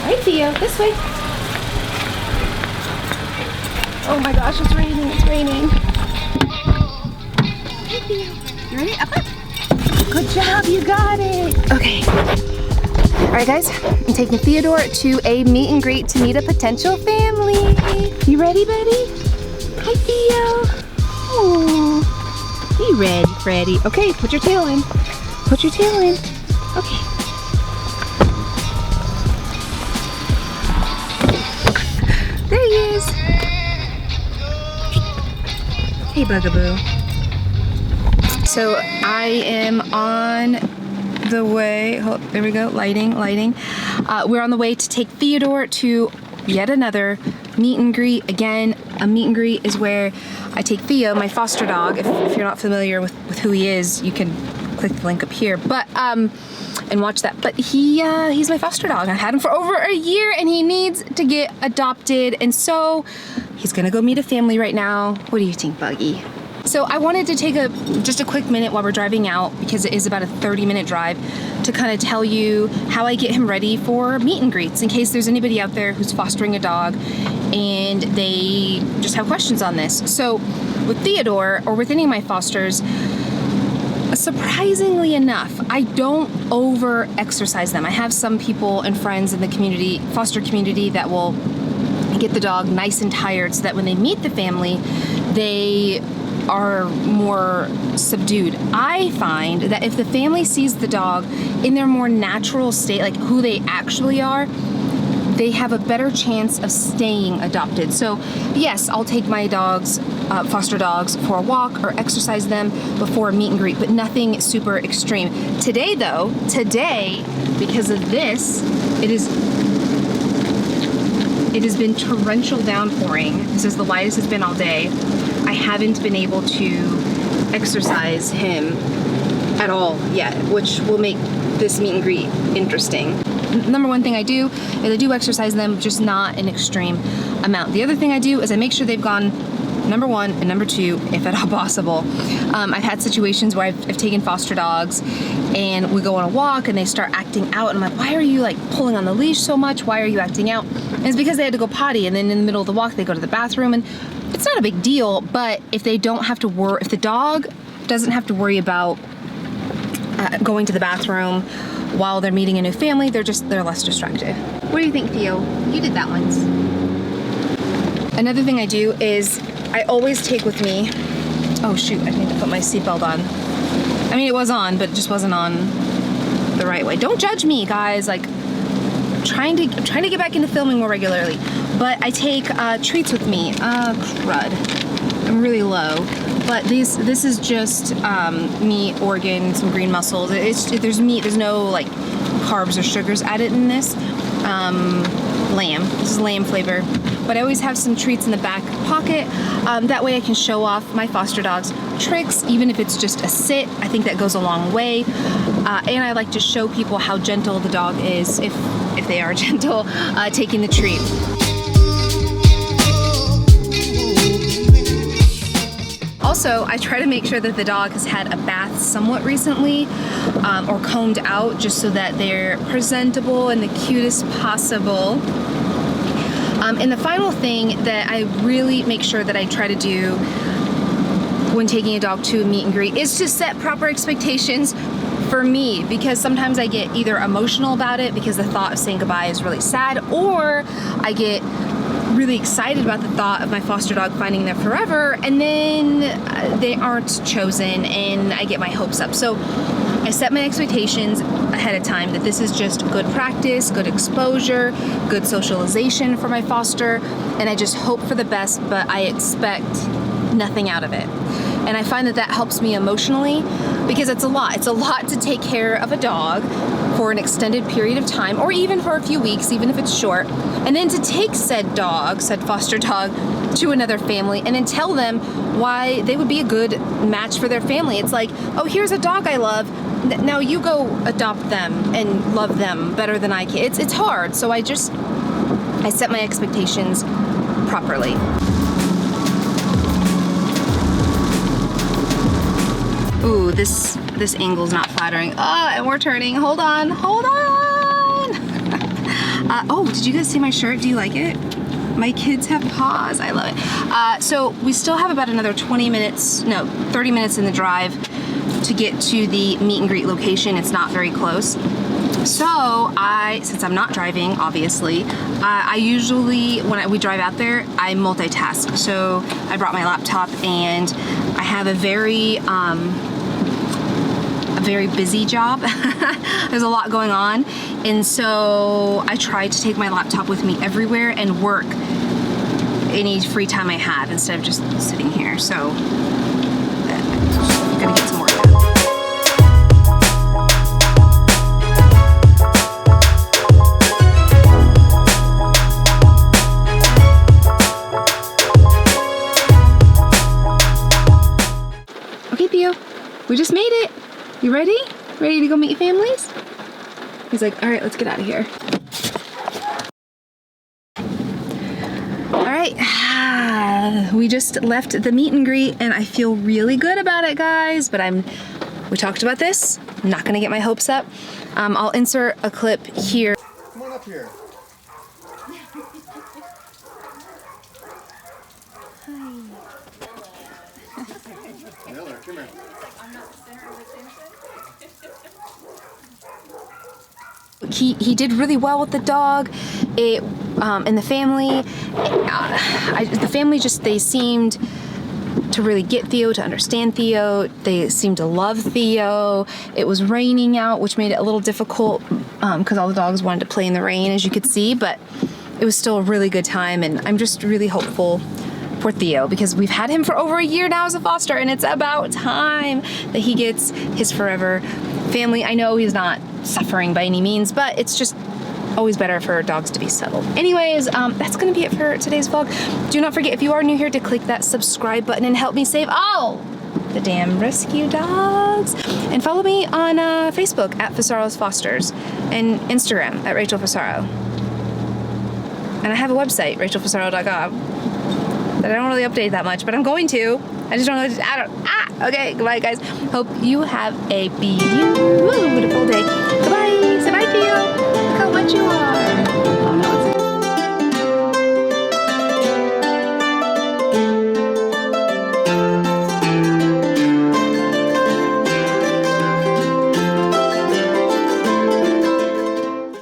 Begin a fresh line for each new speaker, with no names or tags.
Right, Theo, this way. Oh my gosh, it's raining, it's raining. Hey, Theo. You ready? Up, up. Good job, you got it. Okay. All right, guys, I'm taking Theodore to a meet and greet to meet a potential family. You ready, buddy? Hi, Theo. Oh, you ready, Freddy? Okay, put your tail in. Put your tail in. Okay. There he is. Hey, Bugaboo. So I am on the way. Oh, there we go. Lighting. We're on the way to take Theodore to yet another meet and greet. Again, a meet and greet is where I take Theo, my foster dog. If you're not familiar with who he is, you can click the link up here. But and watch that. But he's my foster dog. I've had him for over a year, and he needs to get adopted. And so he's gonna go meet a family right now. What do you think, Buggy? So I wanted to take just a quick minute while we're driving out, because it is about a 30-minute drive, to kind of tell you how I get him ready for meet and greets, in case there's anybody out there who's fostering a dog and they just have questions on this. So with Theodore, or with any of my fosters, surprisingly enough, I don't over exercise them. I have some people and friends in the community, foster community, that will get the dog nice and tired so that when they meet the family, they are more subdued. I find that if the family sees the dog in their more natural state, like who they actually are, they have a better chance of staying adopted. So yes, I'll take my dogs, foster dogs, for a walk or exercise them before a meet and greet, but nothing super extreme. Today though, because of this, it has been torrential downpouring. This is the widest it's been all day. I haven't been able to exercise him at all yet, which will make this meet and greet interesting. Number one thing I do is I do exercise them, just not an extreme amount. The other thing I do is I make sure they've gone number one and number two, if at all possible. I've had situations where I've taken foster dogs and we go on a walk and they start acting out, and I'm like, why are you like pulling on the leash so much? Why are you acting out? And it's because they had to go potty, and then in the middle of the walk they go to the bathroom, and it's not a big deal. But if they don't have to worry, if the dog doesn't have to worry about going to the bathroom while they're meeting a new family, they're less distracted. What do you think, Theo? You did that once. Another thing I do is I always take with me, oh shoot, I need to put my seatbelt on. I mean, it was on, but it just wasn't on the right way. Don't judge me, guys. Like, I'm trying to get back into filming more regularly. But I take treats with me. Crud. I'm really low. But this is just meat, organ, some green mussels. There's meat. There's no like carbs or sugars added in this. Lamb. This is lamb flavor. But I always have some treats in the back pocket. That way I can show off my foster dog's tricks, even if it's just a sit. I think that goes a long way. And I like to show people how gentle the dog is, if they are gentle, taking the treat. Also, I try to make sure that the dog has had a bath somewhat recently, or combed out, just so that they're presentable and the cutest possible. And the final thing that I really make sure that I try to do when taking a dog to a meet and greet is to set proper expectations for me, because sometimes I get either emotional about it because the thought of saying goodbye is really sad, or I get really excited about the thought of my foster dog finding them forever, and then they aren't chosen and I get my hopes up. So I set my expectations ahead of time that this is just good practice, good exposure, good socialization for my foster, and I just hope for the best, but I expect nothing out of it. And I find that helps me emotionally, because it's a lot. It's a lot to take care of a dog for an extended period of time, or even for a few weeks, even if it's short, and then to take said foster dog, to another family and then tell them why they would be a good match for their family. It's like, oh, here's a dog I love, now you go adopt them and love them better than I can. It's hard, so I set my expectations properly. Ooh, this angle's not flattering. Oh, and we're turning. Hold on. Oh, did you guys see my shirt? Do you like it? My kids have paws. I love it. So we still have about another 30 minutes in the drive to get to the meet and greet location. It's not very close. So since I'm not driving, obviously, I usually, when we drive out there, I multitask. So I brought my laptop, and I have a very busy job. There's a lot going on, and so I try to take my laptop with me everywhere and work any free time I have instead of just sitting here. So I'm gonna get some work done. Okay, Theo, we just made it. You ready? Ready to go meet your families? He's like, all right, let's get out of here. All right, we just left the meet and greet, and I feel really good about it, guys, but we talked about this. I'm not gonna get my hopes up. I'll insert a clip here.
Come on up here. Miller, come here.
He did really well with the dog. And the family, the family they seemed to really get Theo, to understand Theo. They seemed to love Theo. It was raining out, which made it a little difficult because all the dogs wanted to play in the rain, as you could see, but it was still a really good time, and I'm just really hopeful for Theo because we've had him for over a year now as a foster, and it's about time that he gets his forever family. I know he's not suffering by any means, but it's just always better for dogs to be settled. Anyways, that's gonna be it for today's vlog. Do not forget, if you are new here, to click that subscribe button and help me save all the damn rescue dogs. And follow me on Facebook at Fusaro's Fosters and Instagram at Rachel Fusaro. And I have a website, rachelfusaro.com, that I don't really update that much, but I'm going to. I just don't know. Okay, goodbye, guys. Hope you have a beautiful day. Goodbye. Say bye, Theo. Look how much you are.